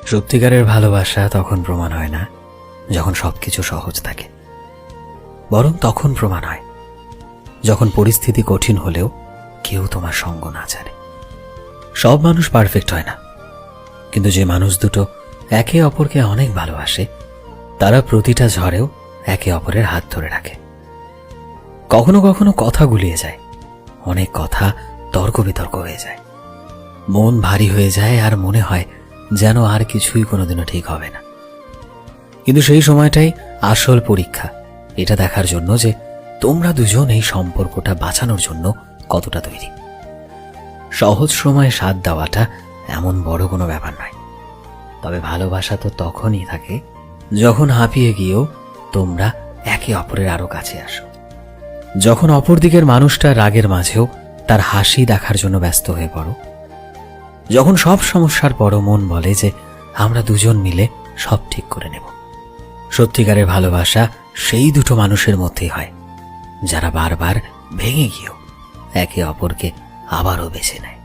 সত্যিকারের ভালোবাসা তখন প্রমাণ হয় না যখন সবকিছু সহজ থাকে, বরং তখন প্রমাণ হয় যখন পরিস্থিতি কঠিন হলেও কেউ তোমার সঙ্গ না ছাড়ে। সব মানুষ পারফেক্ট হয় না, কিন্তু যে মানুষ দুটো একে অপরকে অনেক ভালোবাসে তারা প্রতিটা ঝড়েও একে অপরের হাত ধরে রাখে। কখনো কখনো কথা গুলিয়ে যায়, অনেক কথা তর্ক বিতর্ক হয়ে যায়, মন ভারী হয়ে যায় আর মনে হয় যেন আর কিছুই কোনোদিনও ঠিক হবে না। কিন্তু সেই সময়টাই আসল পরীক্ষা, এটা দেখার জন্য যে তোমরা দুজন এই সম্পর্কটা বাঁচানোর জন্য কতটা তৈরি। সহজ সময়ে সাথ দেওয়াটা এমন বড় কোনো ব্যাপার নয়, তবে ভালোবাসা তো তখনই থাকে যখন হাঁপিয়ে গিয়েও তোমরা একে অপরের আরো কাছে আসো, যখন অপর দিকের মানুষটা রাগের মাঝেও তার হাসি দেখার জন্য ব্যস্ত হয়ে পড়ো, যখন সব সমস্যার পরও মন বলে যে আমরা দুজন মিলে সব ঠিক করে নেব। সত্যিকারের ভালোবাসা সেই দুটো মানুষের মধ্যেই হয় যারা বারবার ভেঙে গিয়েও একে অপরকে আবারও বেছে নেয়।